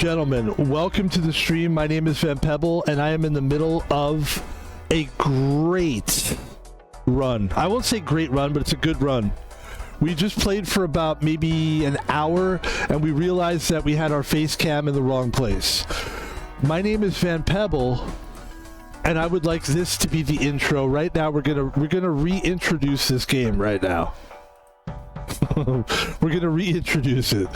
Gentlemen, welcome to the stream. My name is Pebble, and I am in the middle of a great run. I won't say great run, but it's a good run. We just played for about maybe an hour, and we realized that we had our face cam in the wrong place. My name is Pebble, and I would like this to be the intro. Right now, we're gonna reintroduce this game right now. We're gonna reintroduce it.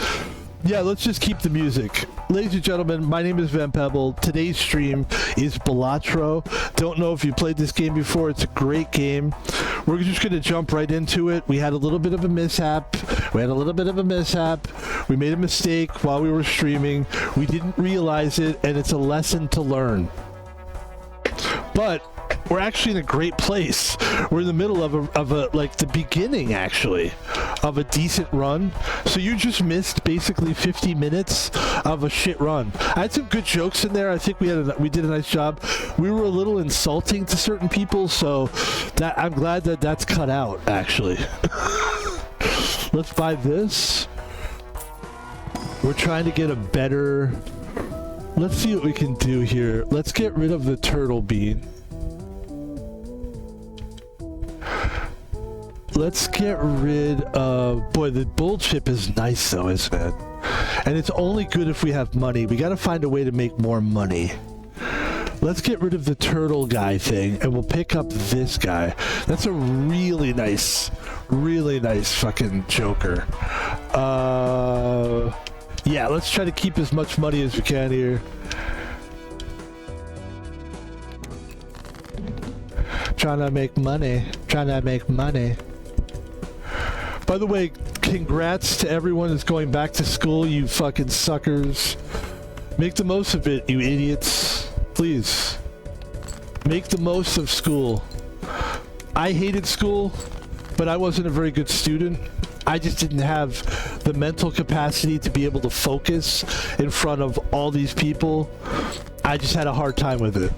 Yeah, let's just keep the music. Ladies and gentlemen, my name is Pebble. Today's stream is Balatro. Don't know if you played this game before. It's a great game. We're just going to jump right into it. We had a little bit of a mishap. We made a mistake while we were streaming. We didn't realize it, and it's a lesson to learn. But we're actually in a great place. We're in the middle of a like the beginning, actually, of a decent run. So you just missed basically 50 minutes of a shit run. I had some good jokes in there. I think we did a nice job. We were a little insulting to certain people, so that I'm glad that that's cut out, actually. Let's buy this. We're trying to get a better... Let's see what we can do here. Let's get rid of the turtle bean. Let's get rid of... Boy, the bull chip is nice though, isn't it? And it's only good if we have money. We gotta find a way to make more money. Let's get rid of the turtle guy thing, and we'll pick up this guy. That's a really nice fucking joker. Yeah, let's try to keep as much money as we can here. Trying to make money. By the way, congrats to everyone that's going back to school, you fucking suckers. Make the most of it, you idiots. Please. Make the most of school. I hated school, but I wasn't a very good student. I just didn't have the mental capacity to be able to focus in front of all these people. I just had a hard time with it.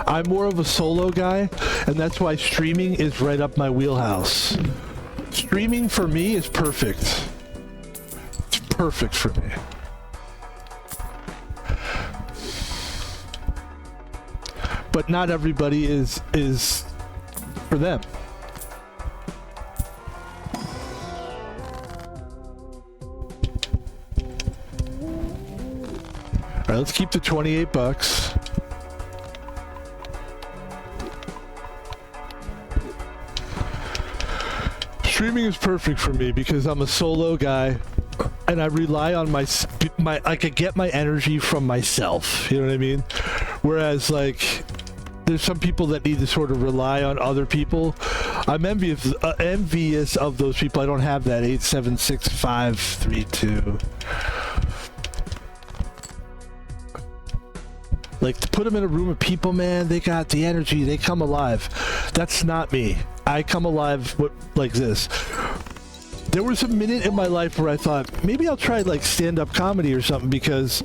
I'm more of a solo guy, and that's why streaming is right up my wheelhouse. Streaming for me is perfect. It's perfect for me. But not everybody is for them. All right, let's keep the 28 bucks. Streaming is perfect for me because I'm a solo guy and I rely on my I could get my energy from myself, you know what I mean? Whereas like there's some people that need to sort of rely on other people. I'm envious of those people. I don't have that. 876532. Like, to put them in a room of people, man, they got the energy, they come alive. That's not me. I come alive like this. There was a minute in my life where I thought, maybe I'll try like stand-up comedy or something because,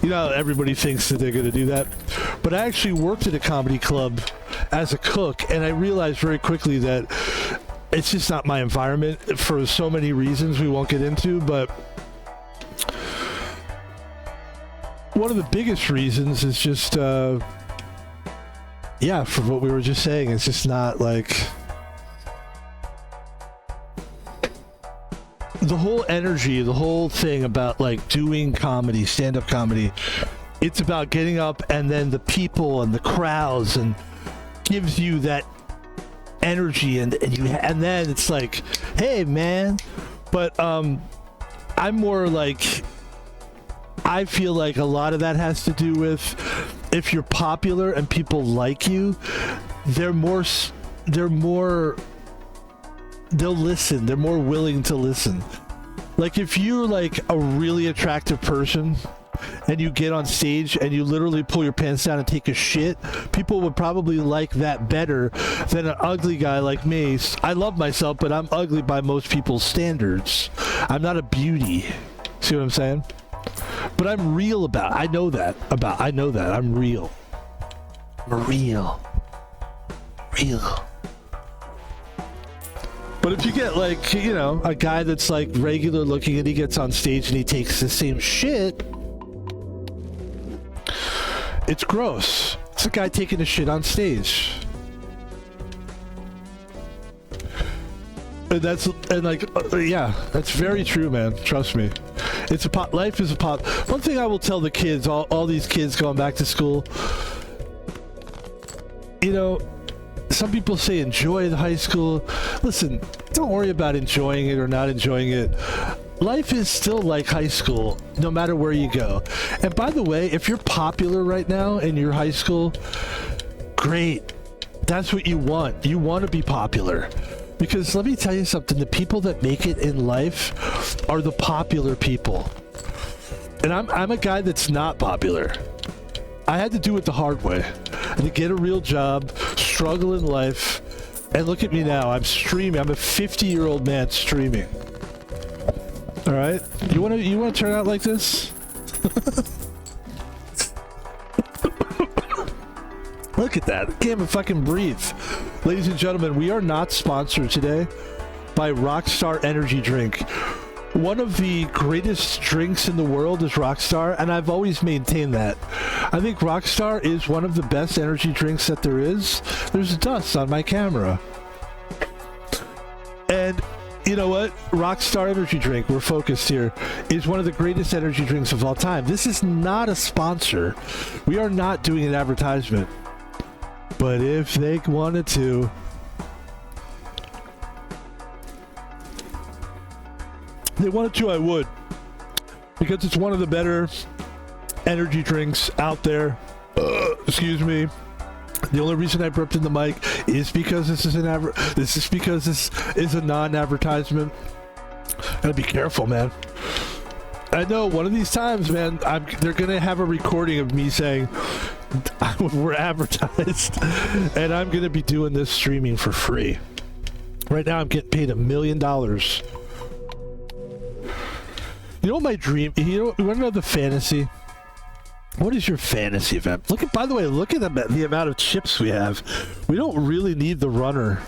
you know, everybody thinks that they're going to do that. But I actually worked at a comedy club as a cook, and I realized very quickly that it's just not my environment for so many reasons we won't get into, but one of the biggest reasons is just, yeah, for what we were just saying, it's just not like... The whole energy, the whole thing about like doing comedy, stand-up comedy, it's about getting up and then the people and the crowds and gives you that energy and then it's like, hey man. But I'm more like, I feel like a lot of that has to do with if you're popular and people like you, they'll listen. They're more willing to listen. Like if you're like a really attractive person and you get on stage and you literally pull your pants down and take a shit, people would probably like that better than an ugly guy like me. I love myself, but I'm ugly by most people's standards. I'm not a beauty. See what I'm saying? But I'm real about it. I know that. I'm real. I'm real. But if you get like, you know, a guy that's like regular looking and he gets on stage and he takes the same shit, It's gross. It's a guy taking a shit on stage. And that's very true, man. Trust me. It's a pot. Life is a pot. One thing I will tell the kids, all these kids going back to school, you know, some people say enjoy the high school. Listen, don't worry about enjoying it or not enjoying it. Life is still like high school, no matter where you go. And by the way, if you're popular right now in your high school, great. That's what you want. You want to be popular. Because let me tell you something, the people that make it in life are the popular people. And I'm a guy that's not popular. I had to do it the hard way. I had to get a real job, struggle in life, and look at me now. I'm streaming. I'm a 50-year-old man streaming. All right? You want to turn out like this? Look at that. I can't even fucking breathe. Ladies and gentlemen, we are not sponsored today by Rockstar Energy Drink. One of the greatest drinks in the world is Rockstar, and I've always maintained that. I think Rockstar is one of the best energy drinks that there is. There's dust on my camera. And you know what? Rockstar Energy Drink, we're focused here, is one of the greatest energy drinks of all time. This is not a sponsor. We are not doing an advertisement. But if they wanted to, I would. Because it's one of the better energy drinks out there. Excuse me. The only reason I burped in the mic is because this is a non-advertisement. Gotta be careful, man. I know one of these times, man, they're gonna have a recording of me saying we're advertised, and I'm gonna be doing this streaming for free. Right now, I'm getting paid $1 million. You know what my dream? You want to know the fantasy? What is your fantasy event? By the way, look at the amount of chips we have. We don't really need the runner.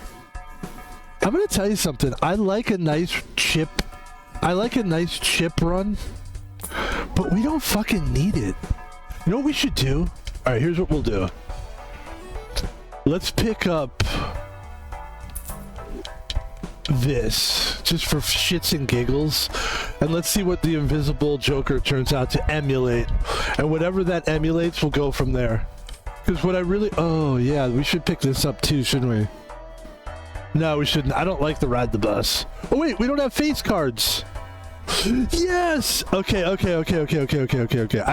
I'm gonna tell you something. I like a nice chip run, but we don't fucking need it. You know what we should do? All right, here's what we'll do. Let's pick up this just for shits and giggles, and let's see what the invisible Joker turns out to emulate, and whatever that emulates, we'll go from there. Because oh yeah, we should pick this up too, shouldn't we? No, we shouldn't. I don't like the ride the bus. Oh wait, we don't have face cards. Yes. Okay. I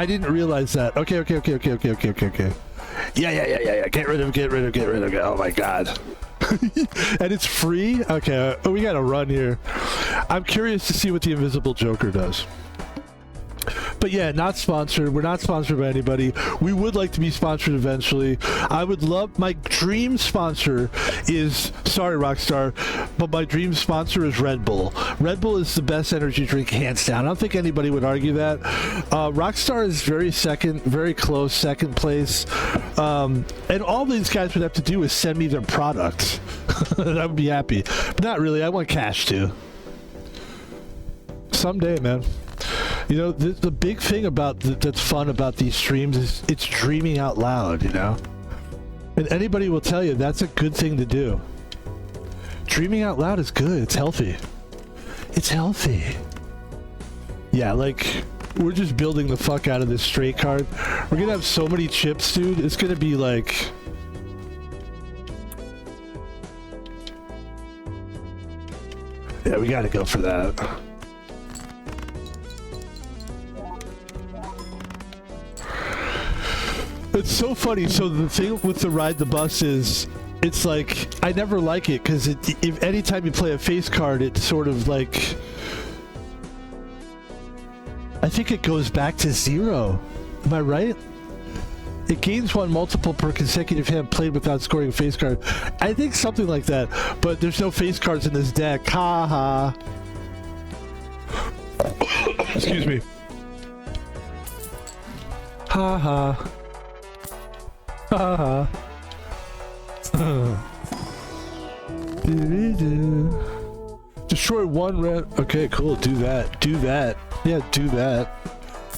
didn't realize that. Okay. Yeah. Get rid of it. Oh my god. And it's free? Okay, we gotta run here. I'm curious to see what the invisible Joker does. But yeah, not sponsored. We're not sponsored by anybody. We would like to be sponsored eventually. I would love, my dream sponsor is, sorry Rockstar, but my dream sponsor is Red Bull. Red Bull is the best energy drink, hands down. I don't think anybody would argue that. Rockstar is very close second place. And all these guys would have to do is send me their product. And I would be happy. But not really, I want cash too. Someday, man. You know, the big thing that's fun about these streams is it's dreaming out loud, you know? And anybody will tell you that's a good thing to do. Dreaming out loud is good. It's healthy. It's healthy. Yeah, like, we're just building the fuck out of this straight card. We're gonna have so many chips, dude. It's gonna be like... Yeah, we gotta go for that. It's so funny. So the thing with the ride the bus is, it's like, I never like it because if anytime you play a face card, it's sort of like, I think it goes back to 0. Am I right? It gains 1 multiple per consecutive hand played without scoring a face card. I think something like that, but there's no face cards in this deck. Ha ha. Excuse me. Ha ha. Ha ha. Destroy 1 red. Okay, cool. Do that. Yeah, do that.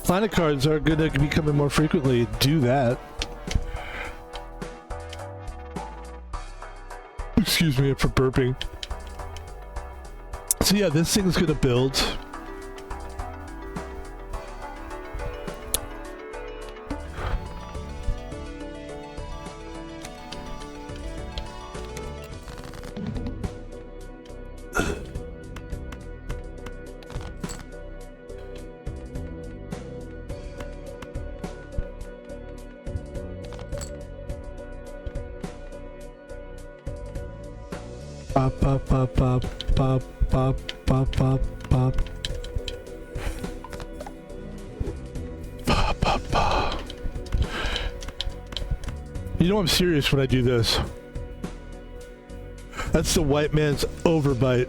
Planet cards are going to be coming more frequently. Do that. Excuse me for burping. So yeah, this thing's going to build. Pop, pop, pop, pop, pop, pop, pop, pop, pop. Pop, pop, pop. You know I'm serious when I do this. That's the white man's overbite.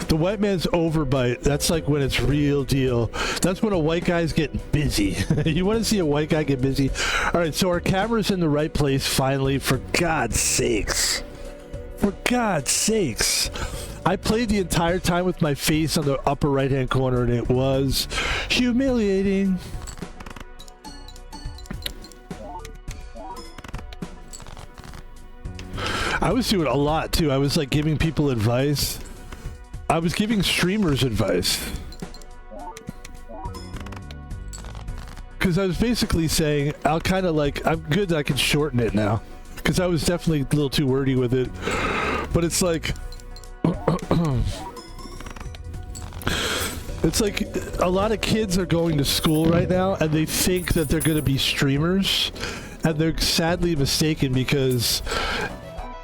The white man's overbite, that's like when it's real deal. That's when a white guy's getting busy. You want to see a white guy get busy? All right, so our camera's in the right place finally, for God's sakes. For God's sakes. I played the entire time with my face on the upper right-hand corner, and it was humiliating. I was doing a lot, too. I was, like, giving people advice. I was giving streamers advice. Because I was basically saying, I'll kind of, like, I'm good that I can shorten it now. Because I was definitely a little too wordy with it. But it's like... it's like a lot of kids are going to school right now and they think that they're going to be streamers. And they're sadly mistaken because...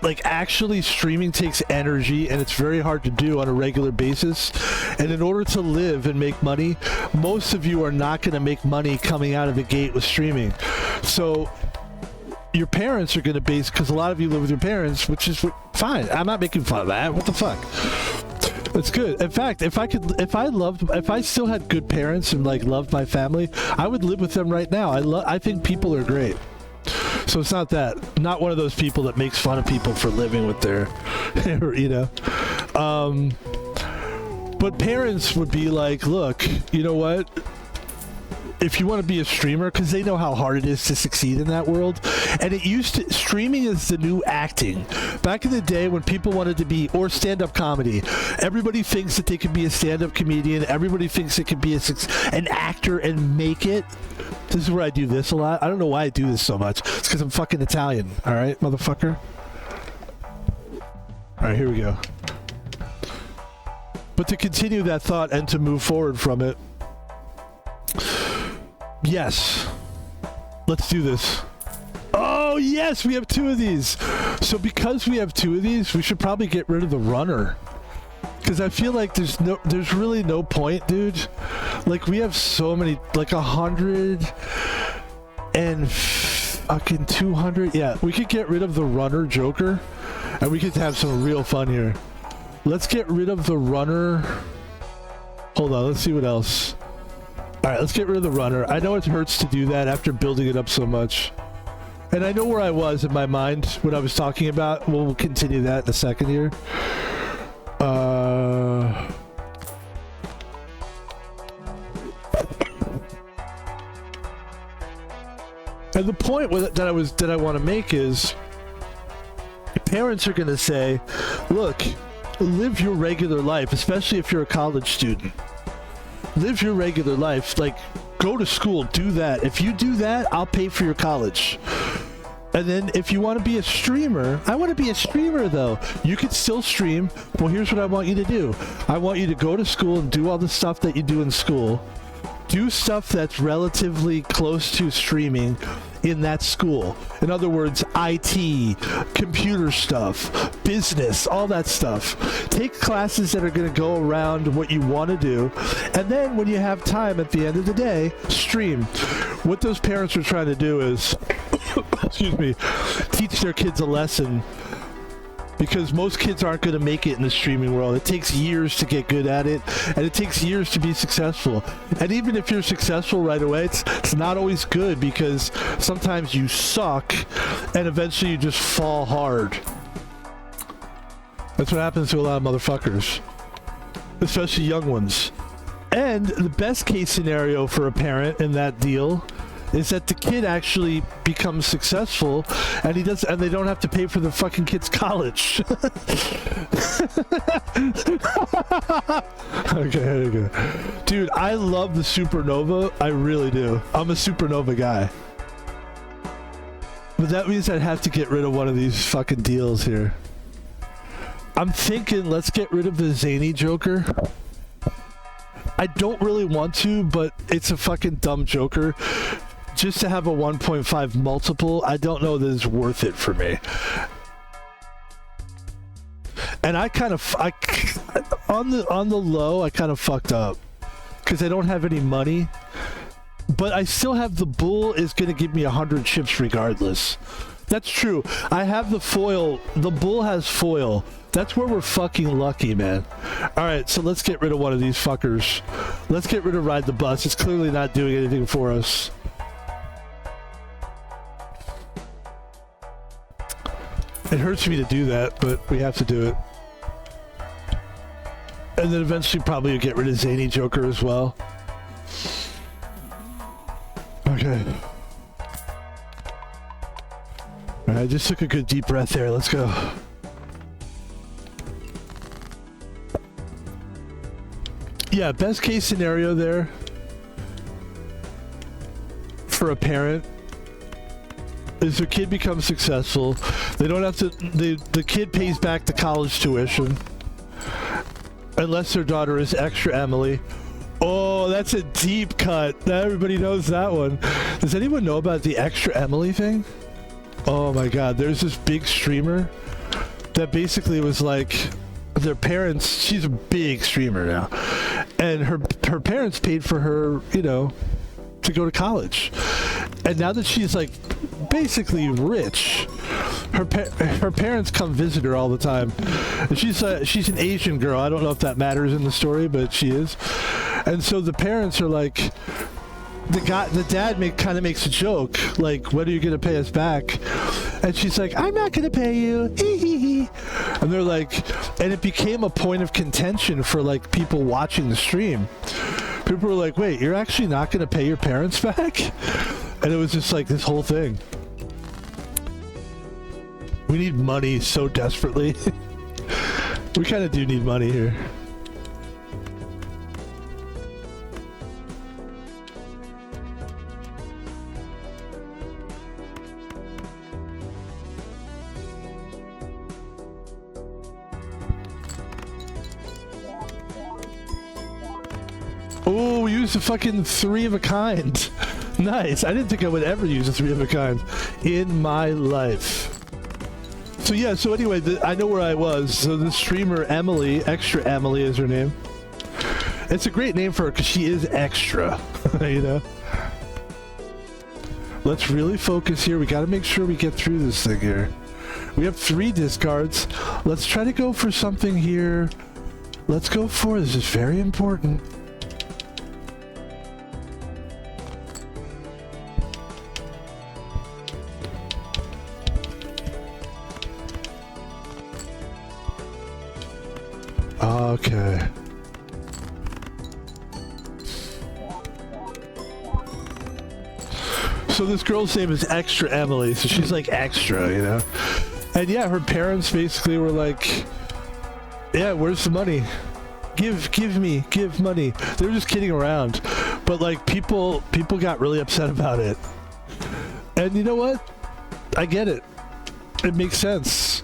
like, actually streaming takes energy and it's very hard to do on a regular basis. And in order to live and make money, most of you are not going to make money coming out of the gate with streaming. So... your parents are going to base, because a lot of you live with your parents, which is fine. I'm not making fun of that. What the fuck? It's good. In fact, if I still had good parents and like loved my family, I would live with them right now. I think people are great. So it's not that. Not one of those people that makes fun of people for living with their, you know. But parents would be like, look, you know what? If you want to be a streamer, because they know how hard it is to succeed in that world. And streaming is the new acting. Back in the day when people wanted to be, or stand-up comedy, everybody thinks that they could be a stand-up comedian. Everybody thinks they could be an actor and make it. This is where I do this a lot. I don't know why I do this so much. It's because I'm fucking Italian. All right, motherfucker? All right, here we go. But to continue that thought and to move forward from it, yes, let's do this. Oh yes, we have two of these. So because we have two of these, we should probably get rid of the runner, because I feel like there's really no point, dude. Like, we have so many, like 100 and fucking 200. Yeah, we could get rid of the runner Joker and we could have some real fun here. Let's get rid of the runner. Hold on, let's see what else. Alright, let's get rid of the runner. I know it hurts to do that after building it up so much. And I know where I was in my mind when I was talking about. We'll continue that in a second here. And the point that I want to make is, parents are going to say, look, live your regular life, especially if you're a college student. Live your regular life, like go to school, do that. If you do that, I'll pay for your college. And then if you want to be a streamer, I want to be a streamer though. You can still stream. Well, here's what I want you to do. I want you to go to school and do all the stuff that you do in school. Do stuff that's relatively close to streaming in that school. In other words, IT, computer stuff, business, all that stuff. Take classes that are going to go around what you want to do, and then when you have time at the end of the day, stream. What those parents are trying to do is, excuse me, teach their kids a lesson, because most kids aren't going to make it in the streaming world. It takes years to get good at it, and it takes years to be successful. And even if you're successful right away, it's not always good, because sometimes you suck, and eventually you just fall hard. That's what happens to a lot of motherfuckers, especially young ones. And the best case scenario for a parent in that deal is that the kid actually becomes successful, and they don't have to pay for the fucking kid's college. Okay, there you go. Dude, I love the Supernova. I really do. I'm a Supernova guy. But that means I'd have to get rid of one of these fucking deals here. I'm thinking let's get rid of the Zany Joker. I don't really want to, but it's a fucking dumb Joker. Just to have a 1.5 multiple, I don't know that it's worth it for me. And I kind of, on the low, I kind of fucked up because I don't have any money. But I still have the bull is going to give me 100 chips regardless. That's true. I have the foil. The bull has foil. That's where we're fucking lucky, man. All right, so let's get rid of one of these fuckers. Let's get rid of Ride the Bus. It's clearly not doing anything for us. It hurts me to do that, but we have to do it. And then eventually probably get rid of Zany Joker as well. Okay. Alright, I just took a good deep breath there. Let's go. Yeah, best case scenario there for a parent is their kid becomes successful. They don't have to, the kid pays back the college tuition unless their daughter is extra Emily. Oh, that's a deep cut. Everybody knows that one. Does anyone know about the extra Emily thing? Oh my god, there's this big streamer that basically was like their parents, she's a big streamer now, and her parents paid for her, you know, to go to college. And now that she's like basically rich, her parents come visit her all the time. And she's an Asian girl. I don't know if that matters in the story, but she is. And so the parents are like, the dad kind of makes a joke, like, when are you going to pay us back? And she's like, I'm not going to pay you. And they're like, and it became a point of contention for like people watching the stream. People were like, wait, you're actually not going to pay your parents back? And it was just like this whole thing. We need money so desperately. We kind of do need money here. Oh, we used a fucking 3 of a kind. Nice. I didn't think I would ever use a 3 of a kind in my life. So yeah, so anyway, I know where I was. So the streamer Emily, Extra Emily is her name. It's a great name for her because she is extra, you know? Let's really focus here. We got to make sure we get through this thing here. We have 3 discards. Let's try to go for something here. Let's go for, this is very important. Okay. So this girl's name is Extra Emily, so she's like extra, you know? And yeah, her parents basically were like, yeah, where's the money? Give money. They were just kidding around. But like people got really upset about it. And you know what? I get it. It makes sense.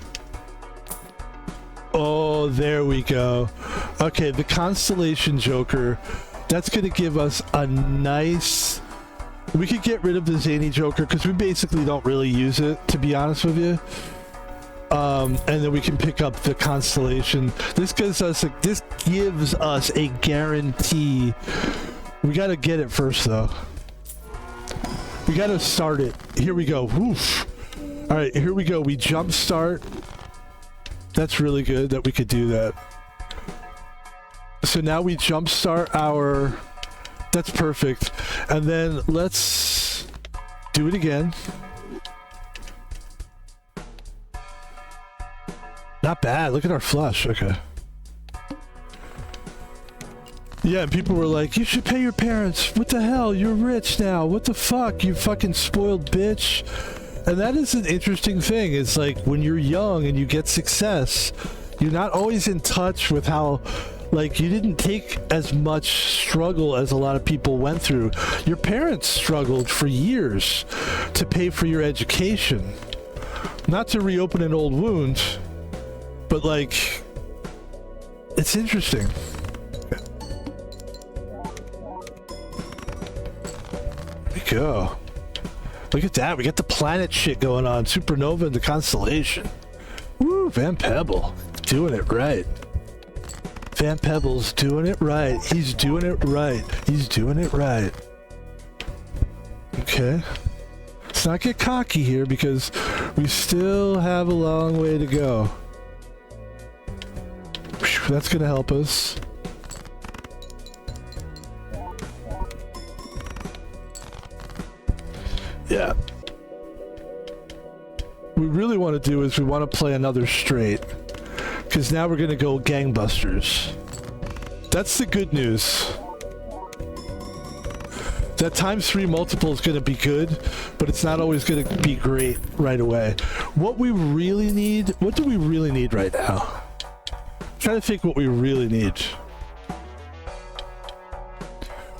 Oh, there we go. Okay, the Constellation Joker. That's going to give us a nice... We could get rid of the Zany Joker because we basically don't really use it, to be honest with you. And then we can pick up the Constellation. This gives us a guarantee. We got to get it first, though. We got to start it. Here we go. Woof. All right, here we go. We jump start. That's really good that we could do that. So now we jumpstart our... That's perfect. And then let's do it again. Not bad. Look at our flush. Okay. Yeah, and people were like, you should pay your parents. What the hell? You're rich now. What the fuck? You fucking spoiled bitch. And that is an interesting thing. It's like when you're young and you get success, you're not always in touch with how, like, you didn't take as much struggle as a lot of people went through. Your parents struggled for years to pay for your education. Not to reopen an old wound, but like, it's interesting. There we go. Look at that. We got the planet shit going on. Supernova and the constellation. Woo, Van Pebble. Doing it right. Van Pebble's doing it right. He's doing it right. He's doing it right. Okay. Let's not get cocky here because we still have a long way to go. That's going to help us. Yeah. What we really want to do is we want to play another straight. Because now we're going to go gangbusters. That's the good news. That ×3 multiple is going to be good, but it's not always going to be great right away. What we really need, what do we really need right now? I'm trying to think what we really need.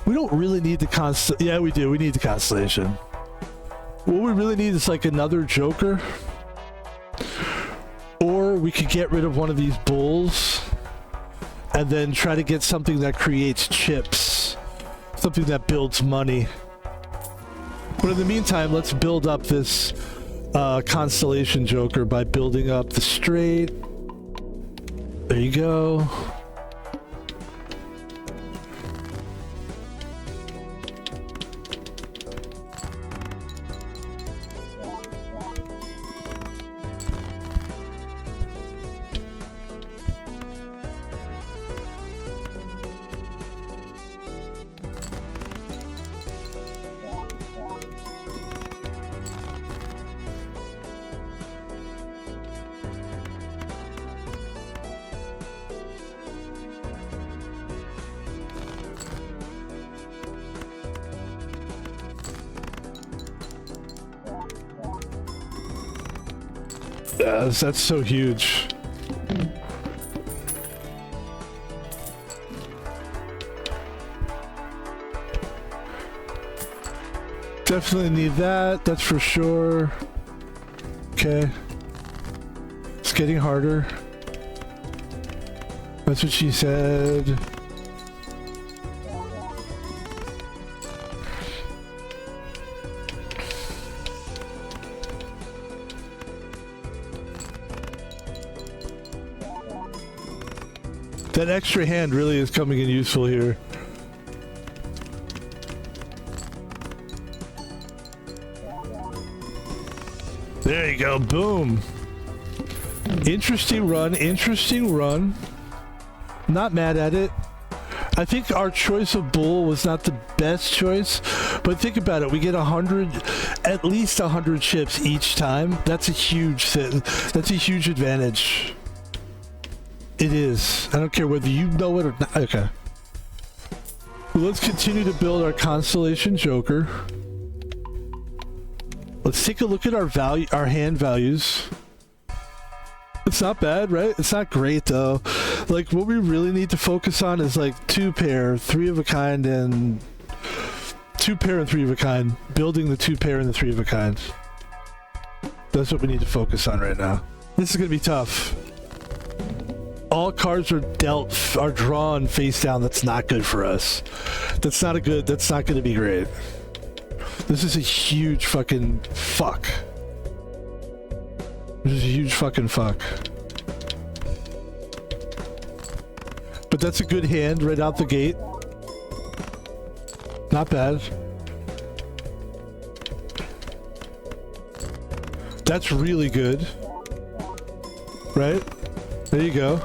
We don't really need the constellation. Yeah, we do. We need the constellation. What we really need is like another Joker. Or we could get rid of one of these bulls and then try to get something that creates chips. Something that builds money. But in the meantime, let's build up this constellation Joker by building up the straight. There you go. That's so huge. Definitely need that, that's for sure. Okay. It's getting harder. That's what she said. That extra hand really is coming in useful here. There you go, boom. Interesting run, interesting run. Not mad at it. I think our choice of bull was not the best choice, but think about it. We get 100, at least 100 chips each time. That's a huge thing. That's a huge advantage. It is. I don't care whether you know it or not. Okay. Well, let's continue to build our constellation Joker. Let's take a look at our hand values. It's not bad, right? It's not great though. Like what we really need to focus on is like 2 pair, 3 of a kind, and 2 pair and 3 of a kind. Building the 2 pair and the 3 of a kind. That's what we need to focus on right now. This is gonna be tough. All cards are drawn face down. That's not good for us. That's not gonna be great. This is a huge fucking fuck. This is a huge fucking fuck. But that's a good hand right out the gate. Not bad. That's really good. Right? There you go.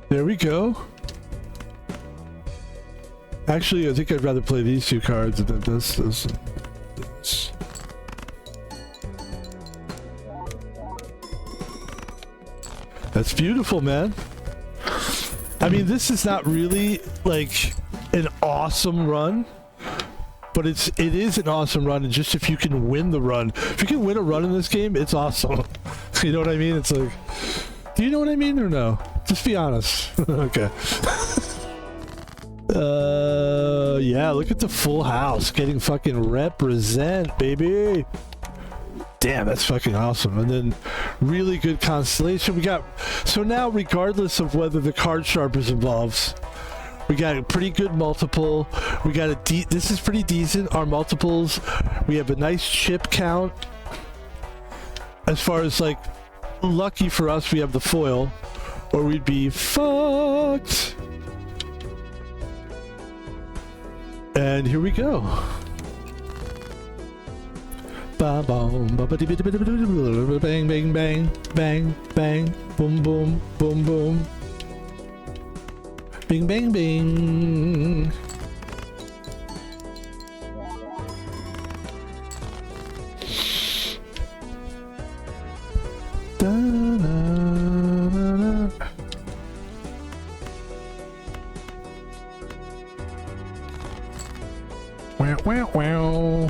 There we go. Actually, I think I'd rather play these two cards than this. That's beautiful, man. I mean, this is not really like an awesome run, but it is an awesome run. And just if you can win the run, if you can win a run in this game, it's awesome. You know what I mean? It's like, do you know what I mean or no? Just be honest. Okay. Yeah, look at the full house getting fucking represent, baby. Damn, that's fucking awesome. And then really good constellation. We got, so now regardless of whether the card sharp is involved, we got a pretty good multiple. We got a this is pretty decent. Our multiples, we have a nice chip count. As far as like, lucky for us, we have the foil, or we'd be fucked. And here we go. Bang, bang, bang, bang, bang, boom, boom, boom, boom. Bing, bang, bing. Da, na, na, na. Wow, wow, wow.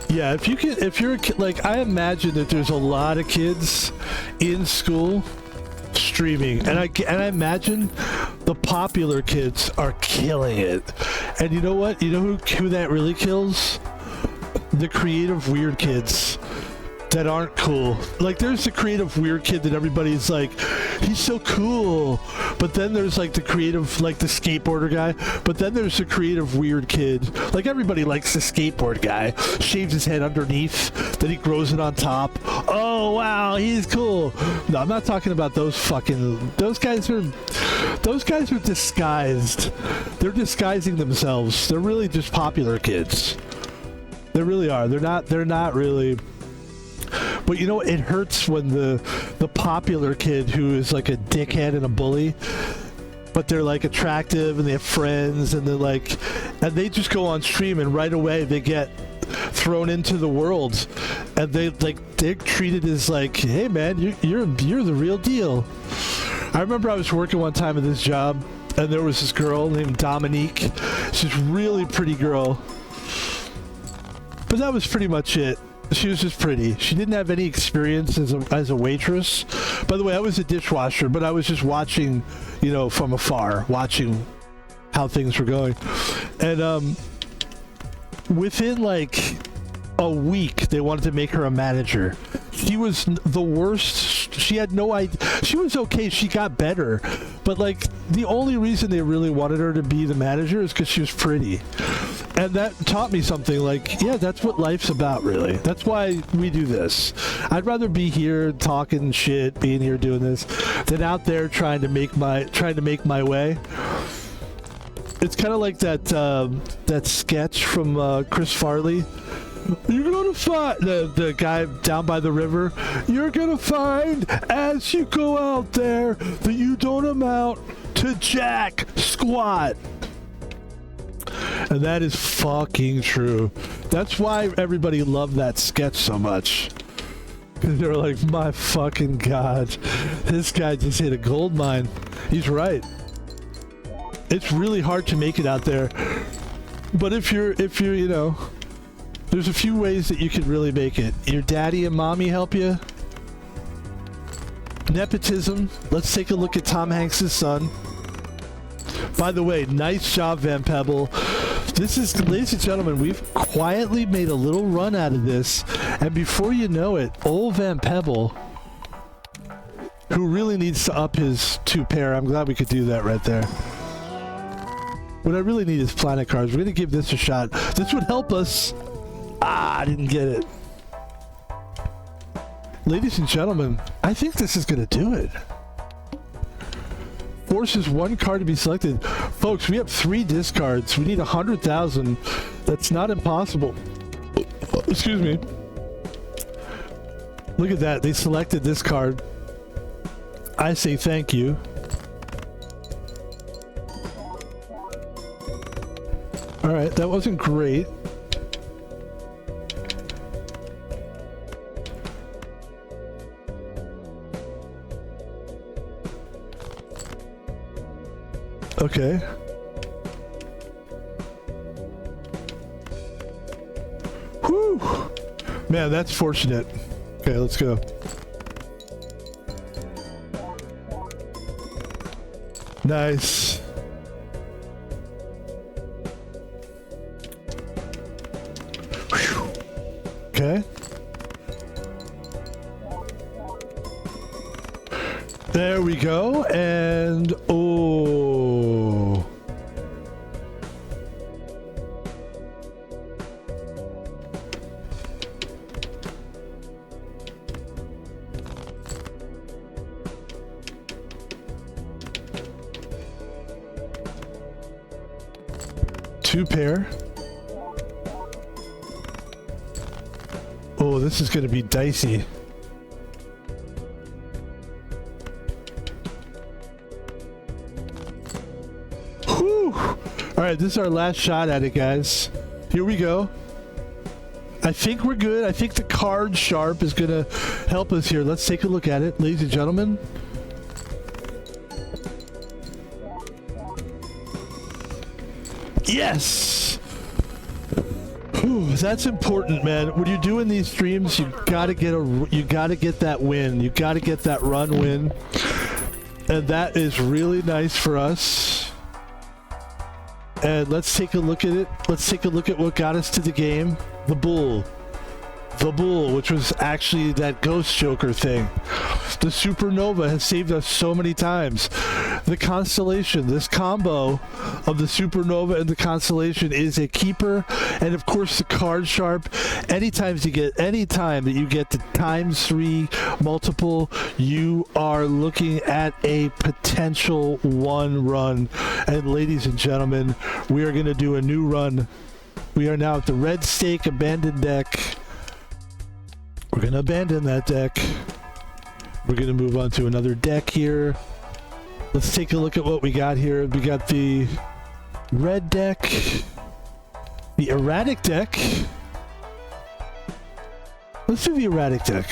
Yeah, if you're a kid, like, I imagine that there's a lot of kids in school streaming, and I imagine the popular kids are killing it. And you know what? You know who that really kills? The creative weird kids that aren't cool. Like, there's the creative weird kid that everybody's like, he's so cool. But then there's like the creative, like the skateboarder guy. But then there's the creative weird kid. Like, everybody likes the skateboard guy. Shaves his head underneath, then he grows it on top. Oh wow, he's cool. No, I'm not talking about those fucking, those guys are disguised. They're disguising themselves. They're really just popular kids. They really are. They're not really. But you know, it hurts when the popular kid who is like a dickhead and a bully, but they're like attractive and they have friends and they're like, and they just go on stream and right away they get thrown into the world, and they're treated as like, hey man, you're the real deal. I remember I was working one time at this job, and there was this girl named Dominique. She's a really pretty girl, but that was pretty much it. She was just pretty. She didn't have any experience as a waitress. By the way, I was a dishwasher, but I was just watching, you know, from afar, watching how things were going. And within like a week, they wanted to make her a manager. She was the worst. She had no idea. She was okay. She got better. But like, the only reason they really wanted her to be the manager is because she was pretty. And that taught me something, like, yeah, that's what life's about, really. That's why we do this. I'd rather be here talking shit, being here doing this, than out there trying to make my way. It's kind of like that sketch from Chris Farley. You're gonna find the guy down by the river. You're gonna find as you go out there that you don't amount to jack squat. And that is fucking true. That's why everybody loved that sketch so much. Because they were like, my fucking God, this guy just hit a gold mine. He's right. It's really hard to make it out there. But if you're, you know, there's a few ways that you can really make it. Your daddy and mommy help you. Nepotism. Let's take a look at Tom Hanks' son. By the way, nice job, Van Pebble. This is, ladies and gentlemen, we've quietly made a little run out of this, and before you know it, old Van Pebble, who really needs to up his 2-pair, I'm glad we could do that right there. What I really need is planet cards. We're going to give this a shot. This would help us. Ah, I didn't get it. Ladies and gentlemen, I think this is going to do it. Forces one card to be selected. Folks, we have 3 discards. We need 100,000. That's not impossible. Excuse me. Look at that. They selected this card. I say thank you. All right, that wasn't great. Okay. Whew. Man, that's fortunate. Okay, let's go. Nice. Whew. Okay. There we go. And oh. Two pair. Oh, this is going to be dicey. Whew. All right, this is our last shot at it, guys. Here we go. I think we're good. I think the card sharp is going to help us here. Let's take a look at it, ladies and gentlemen. Yes! Whew, that's important, man. When you're doing these streams, you gotta get that win. You gotta get that run win. And that is really nice for us. And let's take a look at it. Let's take a look at what got us to the game. The bull. The bull, which was actually that ghost joker thing. The supernova has saved us so many times. The constellation, this combo of the supernova and the constellation is a keeper. And of course the card sharp. Anytime that you get the ×3 multiple, you are looking at a potential one run. And ladies and gentlemen, we are going to do a new run. We are now at the red stake abandoned deck. We're going to abandon that deck. We're going to move on to another deck here. Let's take a look at what we got here. We got the red deck, the erratic deck. Let's do the erratic deck.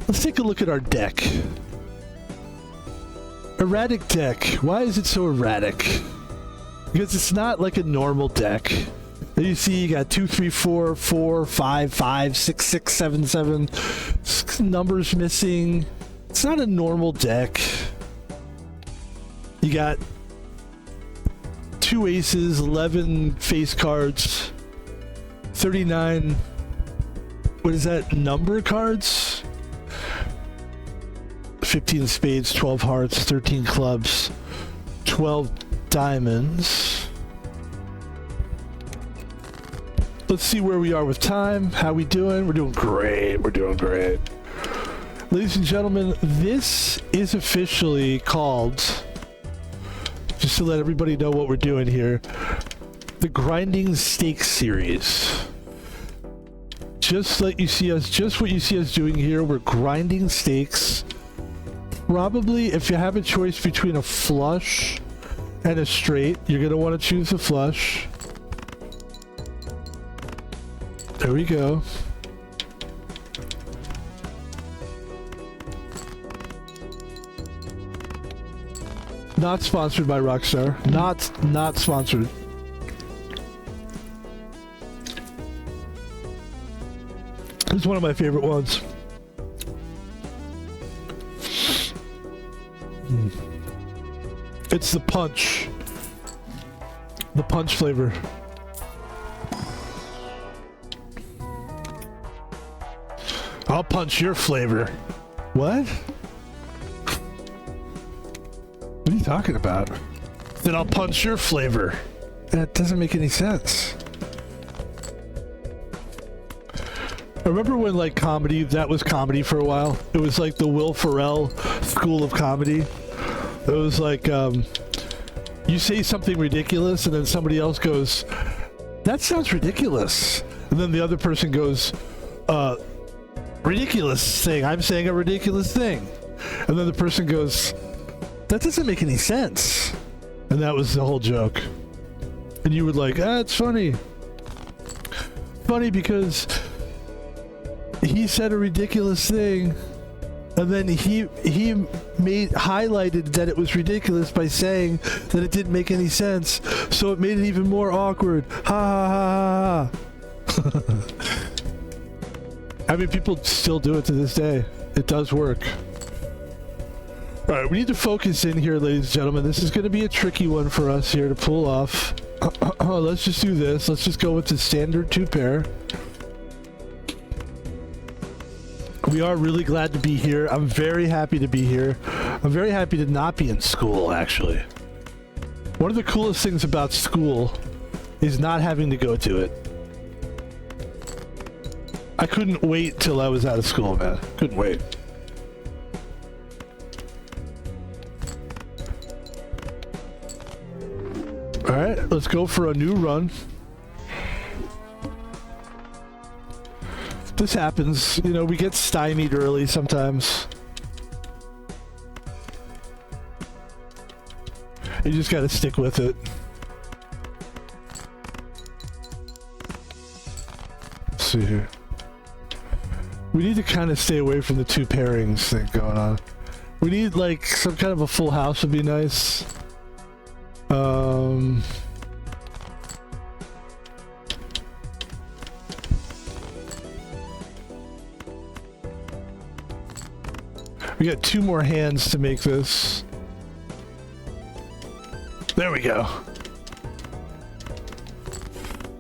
Let's take a look at our deck. Erratic deck. Why is it so erratic? Because it's not like a normal deck. You see, you got 2, 3, 4, 4, 5, 5, 6, 6, 7, 7. Numbers missing. It's not a normal deck. You got 2 aces, 11 face cards, 39. What is that? Number cards? 15 spades, 12 hearts, 13 clubs, 12 diamonds. Let's see where we are with time. How we doing? We're doing great. We're doing great. Ladies and gentlemen, this is officially called, just to let everybody know what we're doing here, the Grinding Stakes series. Just what you see us doing here, we're grinding stakes. Probably, if you have a choice between a flush and a straight, you're going to want to choose the flush. There we go. Not sponsored by Rockstar. Not sponsored. It's one of my favorite ones. It's the punch. The punch flavor. I'll punch your flavor. What? What are you talking about? Then I'll punch your flavor. That doesn't make any sense. I remember when, like, comedy, that was comedy for a while. It was like the Will Ferrell school of comedy. It was like, you say something ridiculous and then somebody else goes, that sounds ridiculous. And then the other person goes, ridiculous thing. I'm saying a ridiculous thing. And then the person goes, that doesn't make any sense. And that was the whole joke. And you would like, it's funny. Funny because he said a ridiculous thing, and then he highlighted that it was ridiculous by saying that it didn't make any sense, so it made it even more awkward. Ha ha ha ha ha. I mean, people still do it to this day. It does work. All right, we need to focus in here, ladies and gentlemen. This is going to be a tricky one for us here to pull off. Let's just do this. Let's just go with the standard 2-pair. We are really glad to be here. I'm very happy to be here. I'm very happy to not be in school, actually. One of the coolest things about school is not having to go to it. I couldn't wait till I was out of school, man. Couldn't wait. All right, let's go for a new run. This happens, you know, we get stymied early sometimes. You just gotta stick with it. Let's see here. We need to kind of stay away from the 2 pairings thing going on. We need like some kind of a full house would be nice. We got 2 more hands to make this. There we go.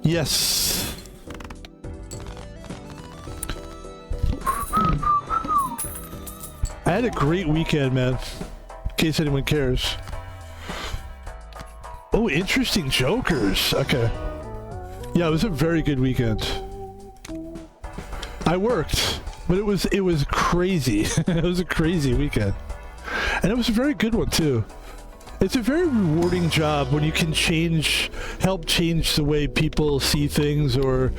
Yes. I had a great weekend, man. In case anyone cares. Oh, interesting jokers. Okay. Yeah, it was a very good weekend. I worked, but it was crazy. It was a crazy weekend. And it was a very good one too. It's a very rewarding job when you can help change the way people see things. Or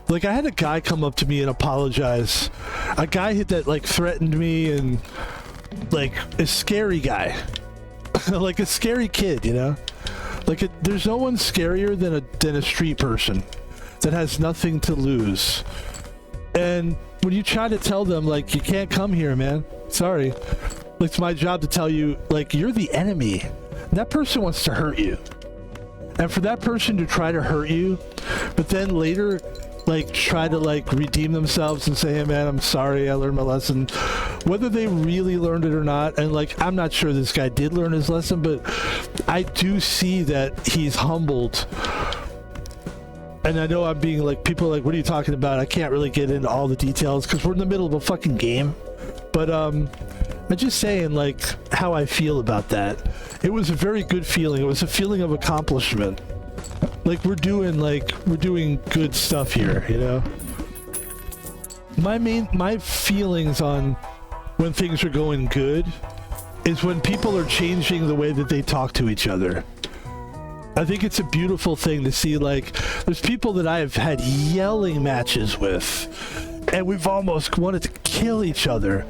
like I had a guy come up to me and apologize. A guy that like threatened me, and like a scary guy. Like a scary kid, you know? Like there's no one scarier than a street person that has nothing to lose. And when you try to tell them like, you can't come here, man. Sorry. It's my job to tell you, like, you're the enemy. That person wants to hurt you. And for that person to try to hurt you, but then later, like, try to, like, redeem themselves and say, hey, man, I'm sorry, I learned my lesson. Whether they really learned it or not, and, like, I'm not sure this guy did learn his lesson, but I do see that he's humbled. And I know I'm being, like, people are like, what are you talking about? I can't really get into all the details because we're in the middle of a fucking game. But, I'm just saying, like, how I feel about that. It was a very good feeling. It was a feeling of accomplishment. Like, we're doing good stuff here, you know? My feelings on when things are going good is when people are changing the way that they talk to each other. I think it's a beautiful thing to see, like, there's people that I have had yelling matches with, and we've almost wanted to kill each other.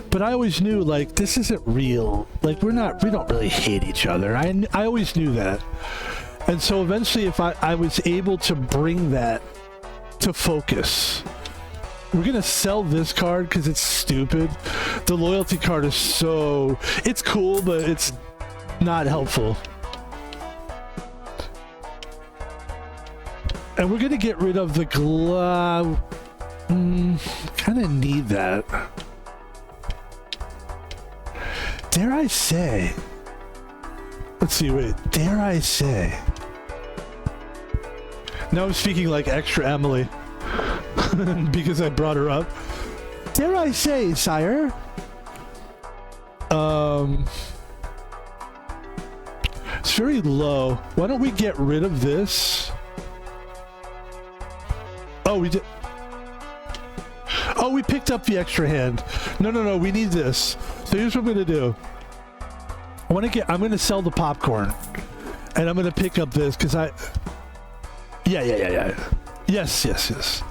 But I always knew, like, this isn't real. Like, we don't really hate each other. I always knew that. And so eventually, if I was able to bring that to focus, we're going to sell this card because it's stupid. The loyalty card is it's cool, but it's not helpful. And we're going to get rid of the glove. Kind of need that. Dare I say? Let's see, wait. Dare I say? Now I'm speaking like extra Emily. Because I brought her up. Dare I say, sire? It's very low. Why don't we get rid of this? Oh, we did. Oh, we picked up the extra hand. No, we need this. So here's what I'm gonna do. I'm gonna sell the popcorn, and I'm gonna pick up this because yeah. Yes.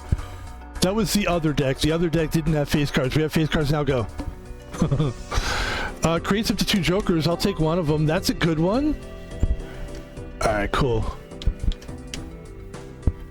That was the other deck. The other deck didn't have face cards. We have face cards now. Go. Creates up to 2 jokers. I'll take one of them. That's a good one. All right, cool.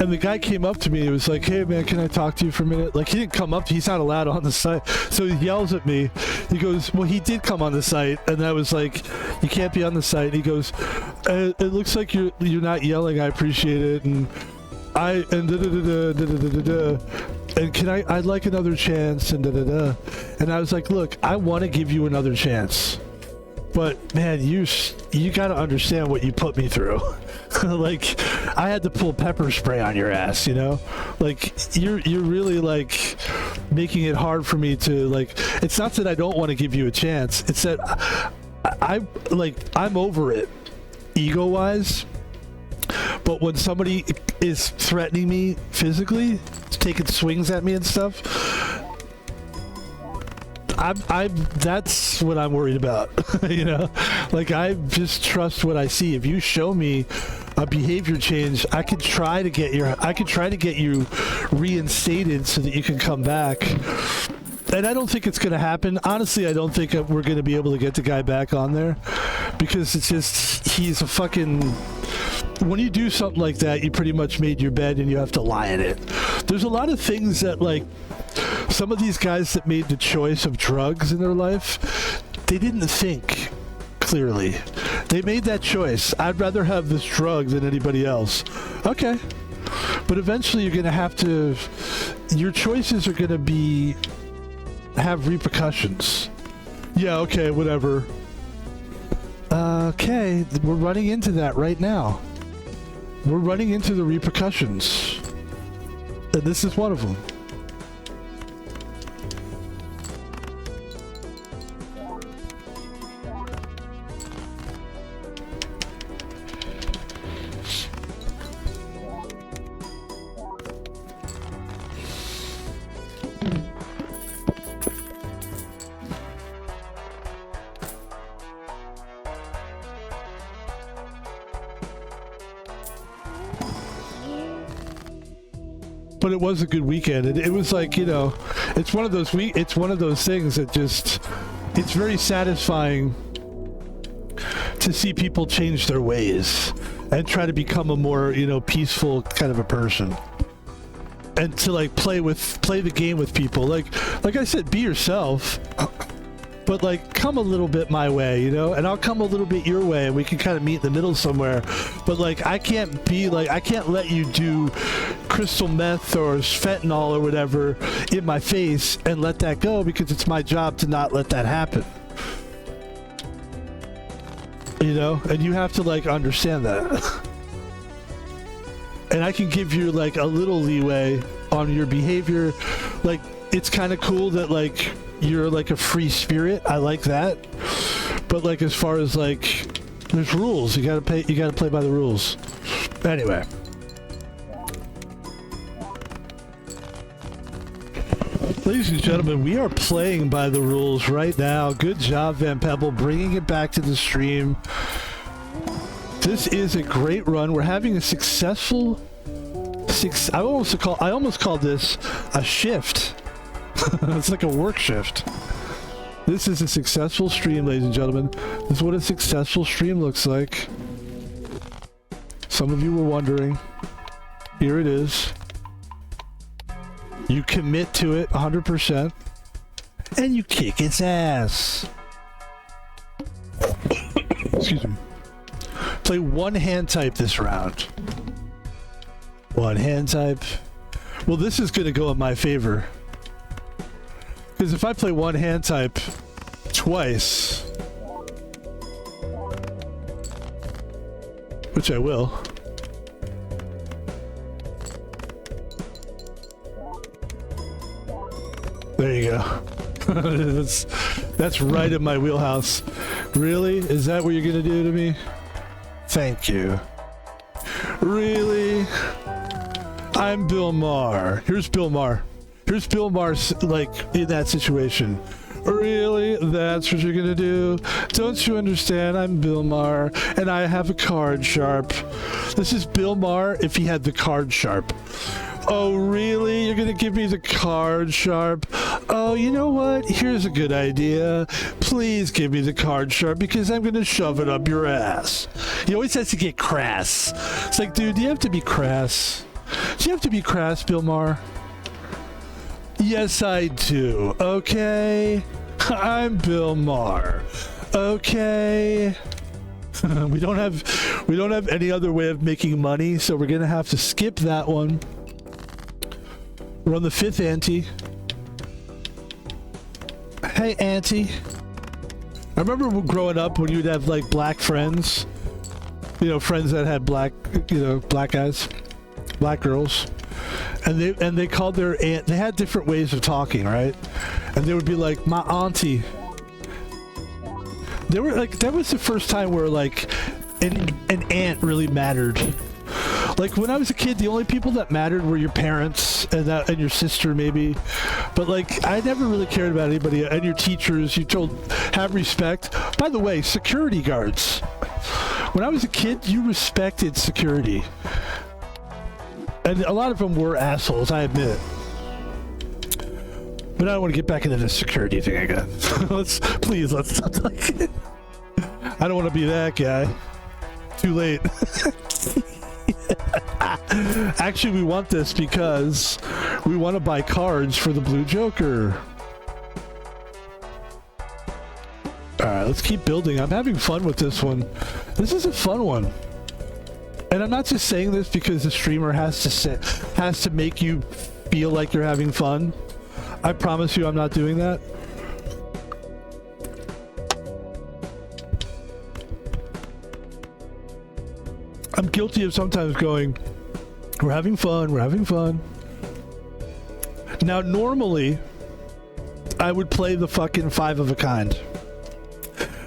And the guy came up to me. He was like, "Hey, man, can I talk to you for a minute?" Like, he didn't come up. He's not allowed on the site. So he yells at me. He goes, "Well, he did come on the site." And I was like, "You can't be on the site." And he goes, "It looks like you're not yelling. I appreciate it." And and I'd like another chance, and And I was like, "Look, I want to give you another chance. But man, you got to understand what you put me through." Like, I had to pull pepper spray on your ass, you know? Like, you're really like making it hard for me to, like, it's not that I don't want to give you a chance. It's that I'm over it ego wise. But when somebody is threatening me physically, taking swings at me and stuff, that's what I'm worried about. You know, like, I just trust what I see. If you show me a behavior change, I could try to get you reinstated so that you can come back. And I don't think it's going to happen. Honestly, I don't think we're going to be able to get the guy back on there, because it's just, he's a fucking, when you do something like that, you pretty much made your bed and you have to lie in it. There's a lot of things that, like, some of these guys that made the choice of drugs in their life, they didn't think clearly. They made that choice. I'd rather have this drug than anybody else. Okay. But eventually you're going to have to, your choices are going to have repercussions. Yeah, okay, whatever. Okay, we're running into that right now. We're running into the repercussions. And this is one of them. But it was a good weekend. It was like, you know, it's one of those things that just, it's very satisfying to see people change their ways and try to become a more, you know, peaceful kind of a person, and to like play the game with people. Like I said, be yourself, but like come a little bit my way, you know, and I'll come a little bit your way, and we can kind of meet in the middle somewhere. But like, I can't let you do crystal meth or fentanyl or whatever in my face and let that go, because it's my job to not let that happen. You know, and you have to like understand that. And I can give you like a little leeway on your behavior. Like, it's kind of cool that like you're like a free spirit. I like that. But like, as far as like, there's rules. You gotta play by the rules. Anyway. Ladies and gentlemen, we are playing by the rules right now. Good job, Van Pebble, bringing it back to the stream. This is a great run. We're having a successful I almost called this a shift. It's like a work shift. This is a successful stream, ladies and gentlemen. This is what a successful stream looks like. Some of you were wondering. Here it is. You commit to it 100%, and you kick its ass. Excuse me. Play one hand type this round. One hand type. Well, this is going to go in my favor, because if I play one hand type twice, which I will, there you go. That's right in my wheelhouse. Really? Is that what you're gonna do to me? Thank you. Really? I'm Bill Maher. Here's Bill Maher. Here's Bill Maher, like, in that situation. Really? That's what you're gonna do? Don't you understand? I'm Bill Maher, and I have a card sharp. This is Bill Maher if he had the card sharp. Oh, really? You're gonna give me the card sharp? Oh, you know what? Here's a good idea. Please give me the card sharp, because I'm gonna shove it up your ass. He always has to get crass. It's like, dude, do you have to be crass? Do you have to be crass, Bill Maher? Yes, I do. Okay. I'm Bill Maher. Okay. we don't have any other way of making money, so we're gonna have to skip that one. We're on the 5th ante. Hey, auntie. I remember growing up when you'd have like black friends, you know, friends that had black, you know, black guys, black girls, and they called their aunt. They had different ways of talking, right? And they would be like, "My auntie." They were like, that was the first time where like an aunt really mattered. Like when I was a kid, the only people that mattered were your parents and your sister maybe. But like I never really cared about anybody, and your teachers. You told have respect. By the way, security guards. When I was a kid, you respected security, and a lot of them were assholes, I admit. But I don't want to get back into this security thing again. let's stop talking. I don't want to be that guy. Too late. Actually, we want this because we want to buy cards for the Blue Joker. Alright, let's keep building. I'm having fun with this one. This is a fun one. And I'm not just saying this because the streamer has to make you feel like you're having fun. I promise you I'm not doing that. I'm guilty of sometimes going, we're having fun, we're having fun. Now, normally, I would play the fucking 5 of a kind.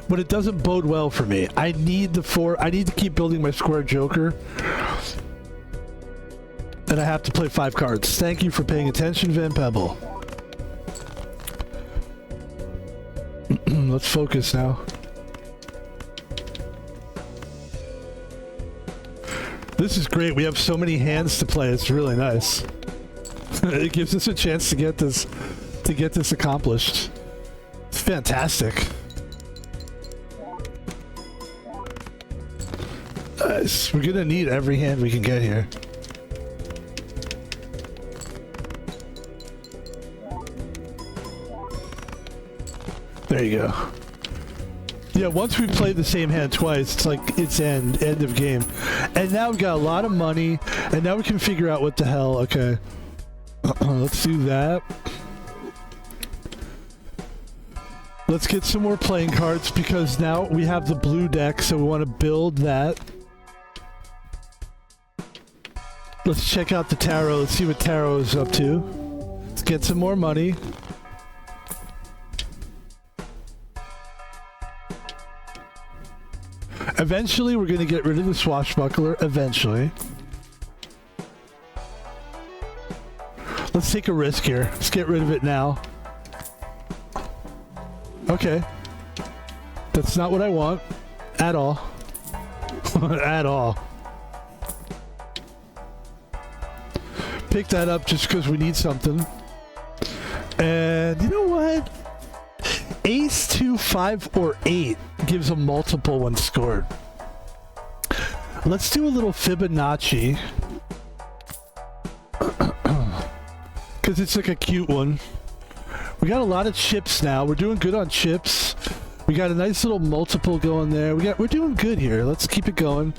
But it doesn't bode well for me. I need to keep building my square Joker. And I have to play 5 cards. Thank you for paying attention, Van Pebble. Let's focus now. This is great. We have so many hands to play. It's really nice. It gives us a chance to get this accomplished. It's fantastic. Nice. We're gonna need every hand we can get here. There you go. Yeah, once we play the same hand twice, it's like it's end of game. And now we've got a lot of money, and now we can figure out what the hell. Okay. Let's do that. Let's get some more playing cards because now we have the blue deck, so we want to build that. Let's check out the tarot. Let's see what tarot is up to. Let's get some more money. Eventually, we're going to get rid of the swashbuckler. Eventually. Let's take a risk here. Let's get rid of it now. Okay. That's not what I want. At all. At all. Pick that up just because we need something. And you know what? Ace 2, 5, or 8 gives a multiple when scored. Let's do a little Fibonacci. Because it's like a cute one. We got a lot of chips now. We're doing good on chips. We got a nice little multiple going there. We're doing good here. Let's keep it going.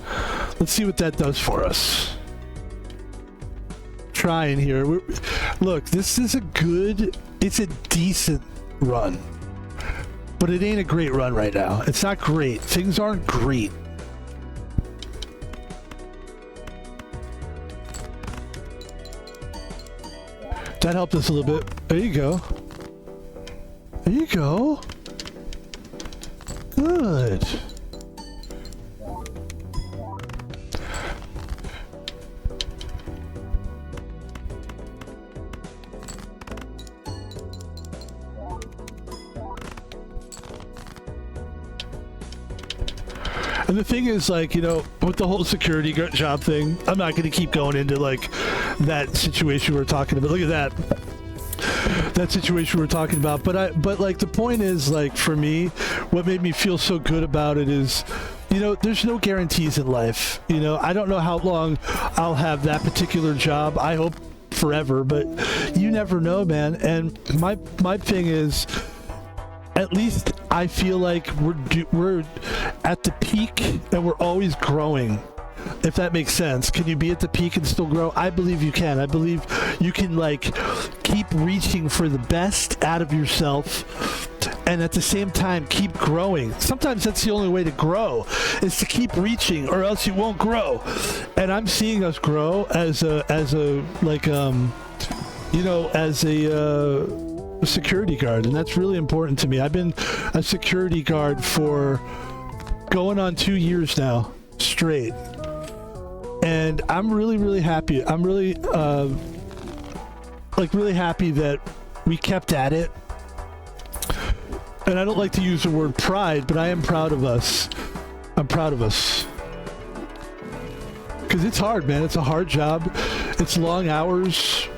Let's see what that does for us. Trying here. Look, this is it's a decent run. But it ain't a great run right now. It's not great. Things aren't great. That helped us a little bit. There you go. There you go. Good. And the thing is, like, you know, with the whole security job thing, I'm not going to keep going into, like, that situation we were talking about. Look at that. That situation we were talking about. But like, the point is, like, for me, what made me feel so good about it is, there's no guarantees in life. I don't know how long I'll have that particular job. I hope forever, but you never know, man. And my thing is, at least I feel like we're at the peak and we're always growing. If that makes sense. Can you be at the peak and still grow? I believe you can. I believe you can keep reaching for the best out of yourself and at the same time keep growing. Sometimes that's the only way to grow, is to keep reaching, or else you won't grow. And I'm seeing us grow as a security guard, and that's really important to me. I've been a security guard for going on 2 years now straight. And I'm really, really happy. I'm really, really happy that we kept at it. And I don't like to use the word pride, but I am proud of us. I'm proud of us. Because it's hard, man. It's a hard job. It's long hours.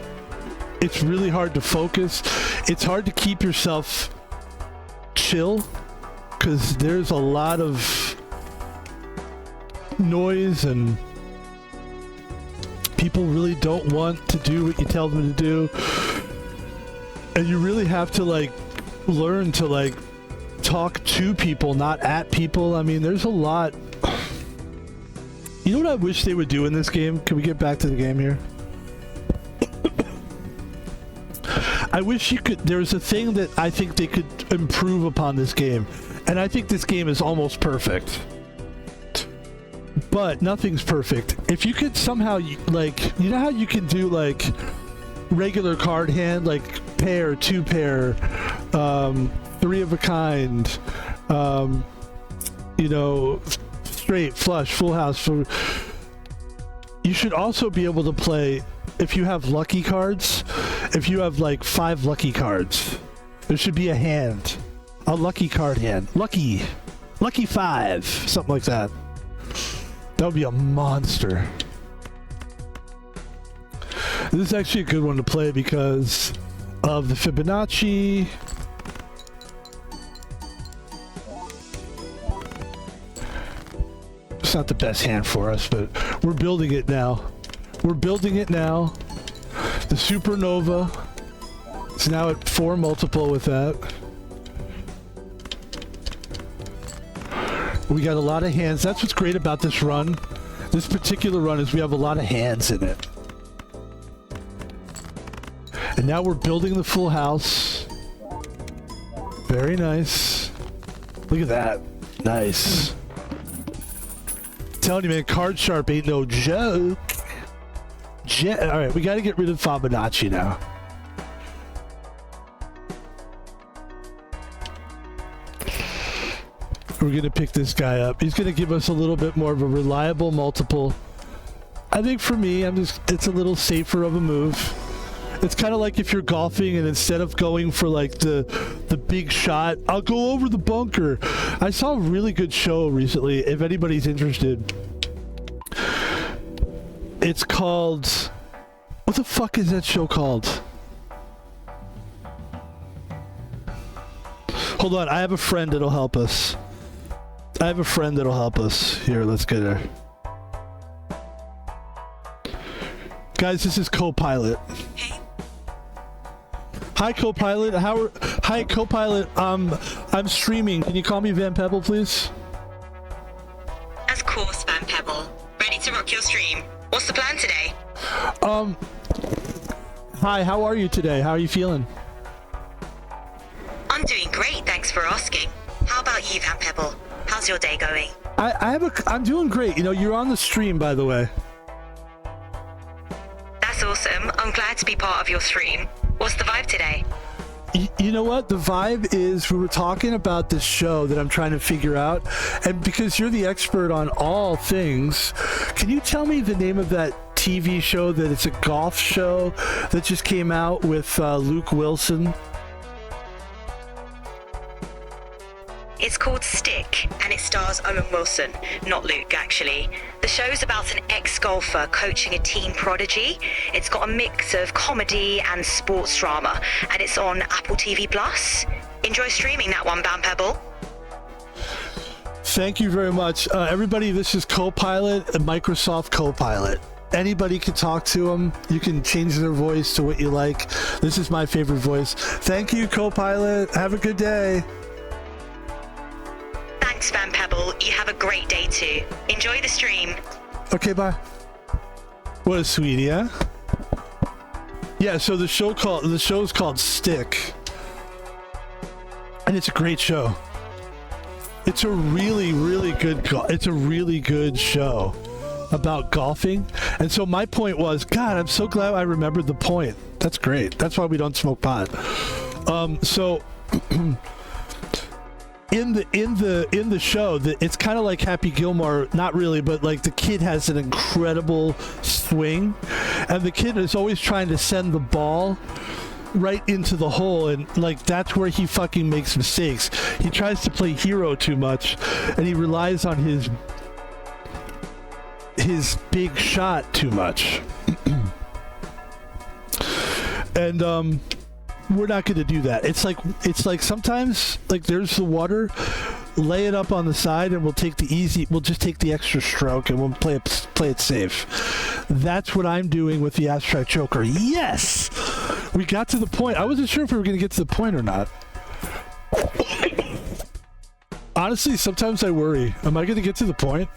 It's really hard to focus. It's hard to keep yourself chill, because there's a lot of noise and people really don't want to do what you tell them to do, and you really have to learn to talk to people, not at people. I mean, there's a lot. You know what I wish they would do in this game? Can we get back to the game here? I wish there's a thing that I think they could improve upon this game, and I think this game is almost perfect. But nothing's perfect. If you could somehow, you know how you can do regular card hand, pair, two pair, three of a kind, straight, flush, full house. You should also be able to play, if you have lucky cards, if you have 5 lucky cards, there should be a lucky card hand. Lucky 5, something like that. That would be a monster. This is actually a good one to play because of the Fibonacci. It's not the best hand for us, but we're building it now. The Supernova is now at 4 multiple with that. We got a lot of hands. That's what's great about this run. This particular run is we have a lot of hands in it. And now we're building the full house. Very nice. Look at that. Nice. I'm telling you, man, card sharp ain't no joke. All right, we got to get rid of Fibonacci now. We're going to pick this guy up. He's going to give us a little bit more of a reliable multiple. I think for me, it's a little safer of a move. It's kind of like if you're golfing and instead of going for the big shot, I'll go over the bunker. I saw a really good show recently, if anybody's interested. It's called... What the fuck is that show called? Hold on, I have a friend that'll help us. Here, let's get her. Guys, this is Copilot. Hey. Hi, Copilot. Hi, Copilot. I'm streaming. Can you call me Van Pebble, please? Of course, Van Pebble. Ready to rock your stream. What's the plan today? Hi, how are you today? How are you feeling? I'm doing great, thanks for asking. How about you, Van Pebble? How's your day going? I'm doing great. You're on the stream, by the way. That's awesome. I'm glad to be part of your stream. What's the vibe today? You know what? The vibe is we were talking about this show that I'm trying to figure out. And because you're the expert on all things, can you tell me the name of that TV show that it's a golf show that just came out with Luke Wilson? It's called Stick, and it stars Owen Wilson, not Luke, actually. The show's about an ex-golfer coaching a teen prodigy. It's got a mix of comedy and sports drama, and it's on Apple TV+. Enjoy streaming that one, Van Pebble. Thank you very much. Everybody, this is Copilot, a Microsoft Copilot. Anybody can talk to them. You can change their voice to what you like. This is my favorite voice. Thank you, Copilot. Have a good day. Thanks, Van Pebble. You have a great day too. Enjoy the stream. Okay, bye. What a sweetie, yeah? Yeah, so the show's called Stick. And it's a great show. It's a really, really good show about golfing. And so my point was, God, I'm so glad I remembered the point. That's great. That's why we don't smoke pot. So in the show, it's kind of like Happy Gilmore, not really, but like the kid has an incredible swing, and the kid is always trying to send the ball right into the hole, and like that's where he fucking makes mistakes. He tries to play hero too much, and he relies on his big shot too much. And we're not going to do that. It's like sometimes, like, there's the water, lay it up on the side, and we'll just take the extra stroke, and we'll play it safe. That's what I'm doing with the abstract joker. Yes, we got to the point. I wasn't sure if we were going to get to the point or not. Honestly, sometimes I worry. Am I going to get to the point?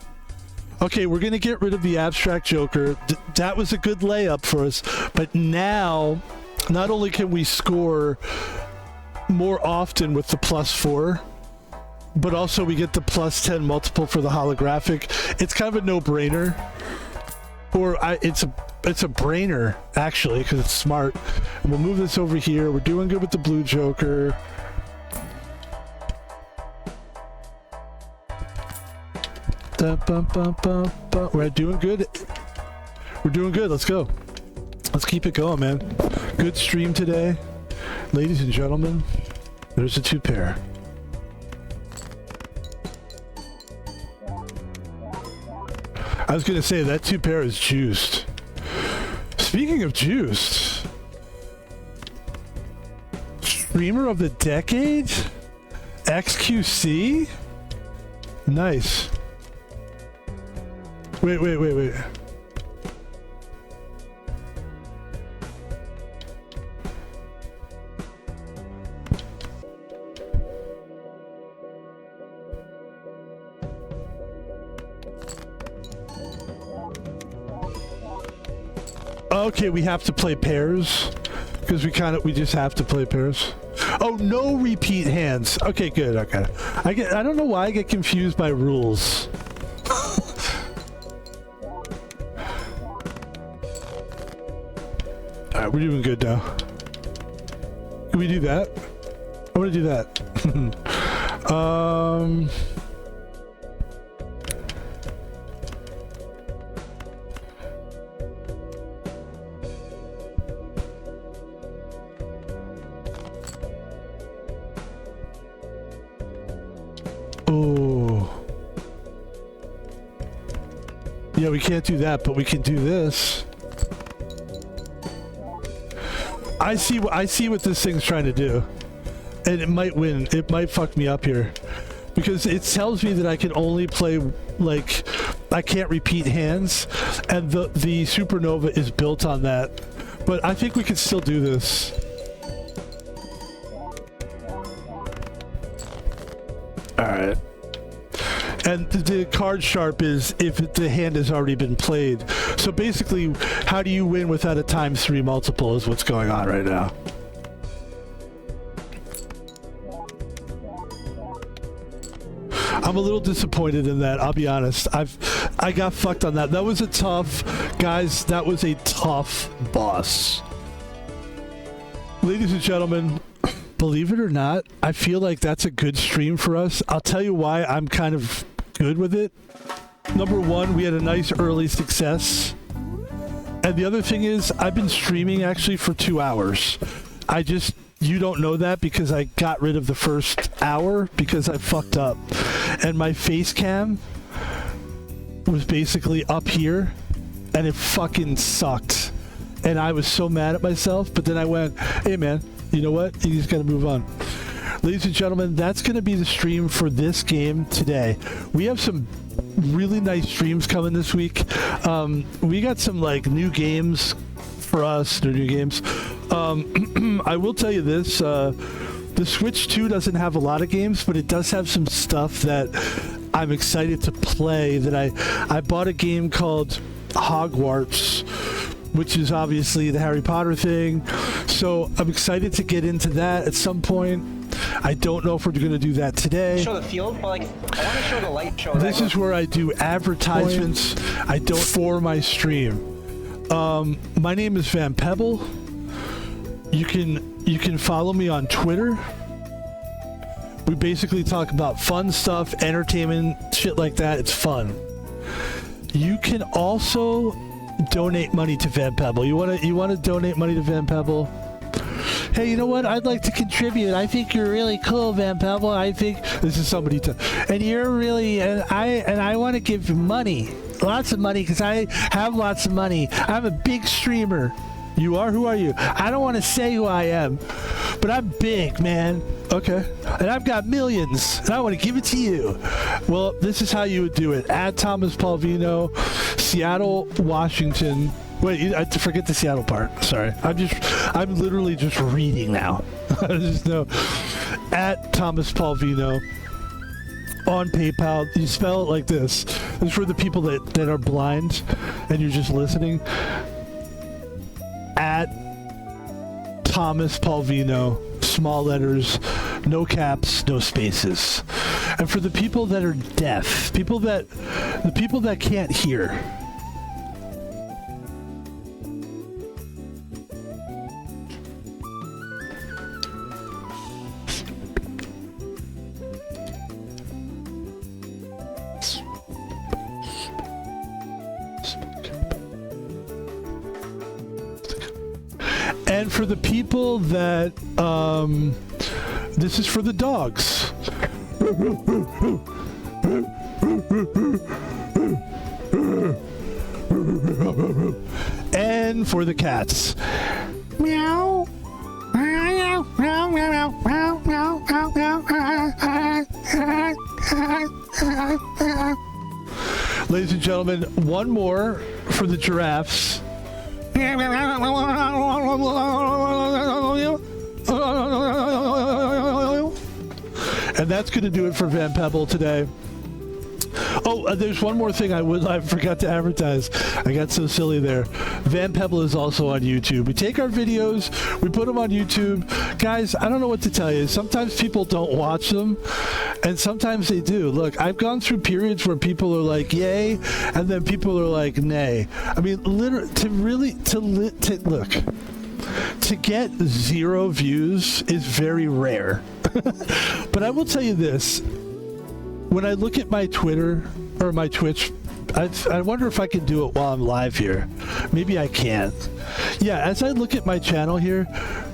Okay, we're going to get rid of the abstract joker. That was a good layup for us, but now not only can we score more often with the +4, but also we get the +10 multiple for the holographic. It's kind of a no-brainer, it's a brainer actually, because it's smart. And we'll move this over here. We're doing good with the blue joker. We're doing good. We're doing good. Let's go. Let's keep it going, man. Good stream today. Ladies and gentlemen, there's a 2-pair. I was going to say, that 2-pair is juiced. Speaking of juiced, streamer of the decade? XQC? Nice. Wait. Okay, we have to play pairs because we just have to play pairs. Oh, no repeat hands. Okay, good. Okay, I don't know why I get confused by rules. All right, we're doing good now. Can we do that? I want to do that. Oh. Yeah, we can't do that, but we can do this. I see what this thing's trying to do. And it might win. It might fuck me up here. Because it tells me that I can only play, like, I can't repeat hands. And the supernova is built on that. But I think we can still do this. Alright. And the card sharp is if the hand has already been played. So basically, how do you win without a ×3 multiple is what's going on right now. I'm a little disappointed in that, I'll be honest. I got fucked on that. That was a tough boss. Ladies and gentlemen, believe it or not, I feel like that's a good stream for us. I'll tell you why I'm kind of good with it. Number one, we had a nice early success. And the other thing is, I've been streaming actually for 2 hours. You don't know that because I got rid of the first hour because I fucked up. And my face cam was basically up here and it fucking sucked. And I was so mad at myself, but then I went, hey man, you know what? You just gotta move on. ladies and gentlemen, that's going to be the stream for this game today. We have some really nice streams coming this week. We got some like new games for us, new games. I will tell you this, the Switch 2 doesn't have a lot of games, but it does have some stuff that I'm excited to play. That I bought a game called Hogwarts, which is obviously the Harry Potter thing. So I'm excited to get into that at some point. I don't know if we're going to do that today. Show the field, but like I want to show the light show. This is where I do advertisements. I don't for my stream. My name is Van Pebble. You can follow me on Twitter. We basically talk about fun stuff, entertainment, shit like that. It's fun. You can also donate money to Van Pebble. You wanna donate money to Van Pebble? Hey, you know what? I'd like to contribute. I think you're really cool, Van Pebble. I think this is somebody and you're really and I want to give you money, lots of money, because I have lots of money. I'm a big streamer. You are? Who are you? I don't want to say who I am, but I'm big, man. Okay. And I've got millions, and I want to give it to you. Well, this is how you would do it. At Thomas Palvino, Seattle, Washington. Wait, I forget the Seattle part. Sorry. I'm literally just reading now. I just know. At Thomas Palvino on PayPal. You spell it like this. This is for the people that are blind and you're just listening. At Thomas Palvino, small letters, no caps, no spaces. And for the people that are deaf, the people that can't hear, and for the people that, this is for the dogs. And for the cats. Meow. Ladies and gentlemen, one more for the giraffes. And that's going to do it for Van Pebble today. Oh, there's one more thing I forgot to advertise. I got so silly there. Van Pebble is also on YouTube. We take our videos, we put them on YouTube. Guys, I don't know what to tell you. Sometimes people don't watch them, and sometimes they do. Look, I've gone through periods where people are like, yay, and then people are like, nay. I mean, literally, look, to get 0 views is very rare. But I will tell you this. When I look at my Twitter or my Twitch, I wonder if I can do it while I'm live here. Maybe I can. Yeah, as I look at my channel here,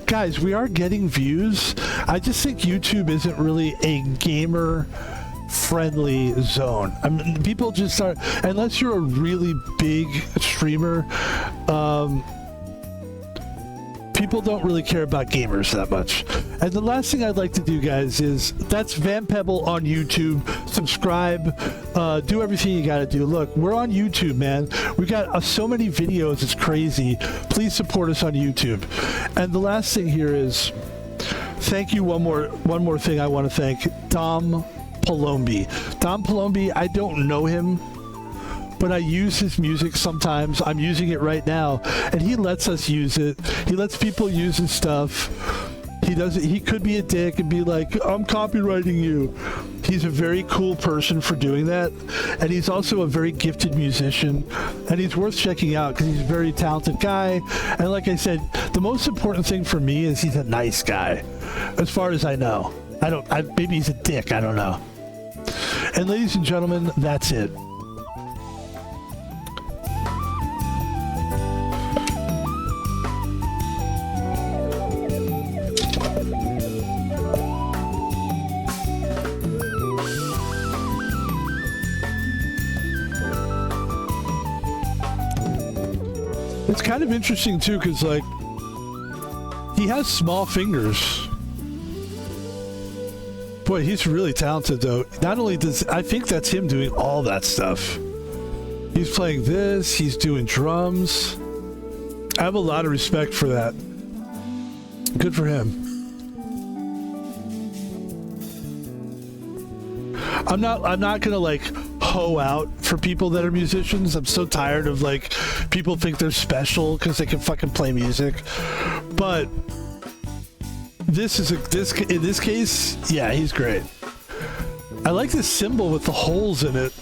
guys, we are getting views. I just think YouTube isn't really a gamer-friendly zone. I mean, people just are, unless you're a really big streamer, people don't really care about gamers that much. And the last thing I'd like to do, guys, is that's Van Pebble on YouTube. Subscribe, do everything you gotta do. Look, we're on YouTube, man. We got so many videos, it's crazy. Please support us on YouTube. And the last thing here is, thank you. One more thing I want to thank Dom Palombi. Dom Palombi, I don't know him, but I use his music sometimes. I'm using it right now, and he lets us use it. He lets people use his stuff. He could be a dick and be like, I'm copywriting you. He's a very cool person for doing that, and he's also a very gifted musician, and he's worth checking out because he's a very talented guy. And like I said, the most important thing for me is he's a nice guy, as far as I know. Maybe he's a dick, I don't know. And ladies and gentlemen, that's it. It's kind of interesting too, because like he has small fingers. Boy, he's really talented, though. Not only does I think that's him doing all that stuff. He's playing this. He's doing drums. I have a lot of respect for that. Good for him. I'm not gonna like hoe out for people that are musicians. I'm so tired of like people think they're special because they can fucking play music. But this in this case, yeah, he's great. I like this cymbal with the holes in it.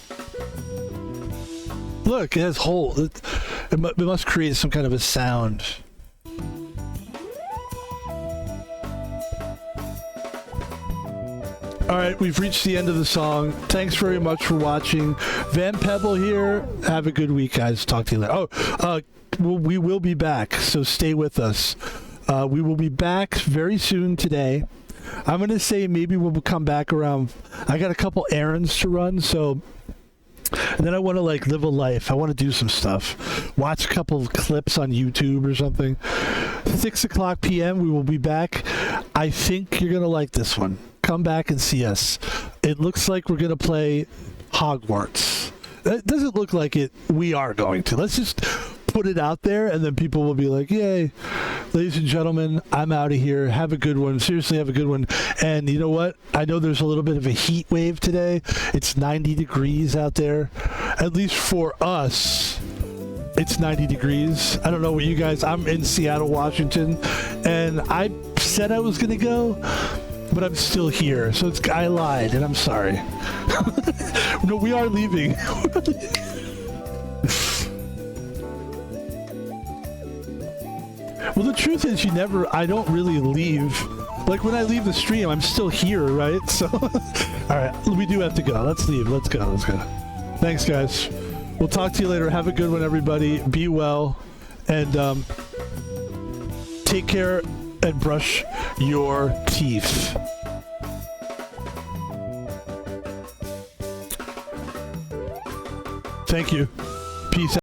Look, it has holes. It must create some kind of a sound. All right, we've reached the end of the song. Thanks very much for watching. Van Pebble here. Have a good week, guys. Talk to you later. We will be back, so stay with us. We will be back very soon today. I'm going to say maybe we'll come back around. I got a couple errands to run, so... And then I want to like live a life. I want to do some stuff. Watch a couple of clips on YouTube or something. 6 o'clock p.m. We will be back. I think you're going to like this one. Come back and see us. It looks like we're going to play Hogwarts. It doesn't look like it. We are going to. Let's just put it out there, and then people will be like, yay. Ladies and gentlemen, I'm out of here. Have a good one. Seriously, have a good one. And you know what? I know there's a little bit of a heat wave today. It's 90 degrees out there. At least for us, it's 90 degrees. I don't know what you guys... I'm in Seattle, Washington, and I said I was going to go, but I'm still here. So I lied, and I'm sorry. No, we are leaving. Well, the truth is, I don't really leave. Like, when I leave the stream, I'm still here, right? So, all right, we do have to go. Let's leave. Let's go. Thanks, guys. We'll talk to you later. Have a good one, everybody. Be well. And take care and brush your teeth. Thank you. Peace out.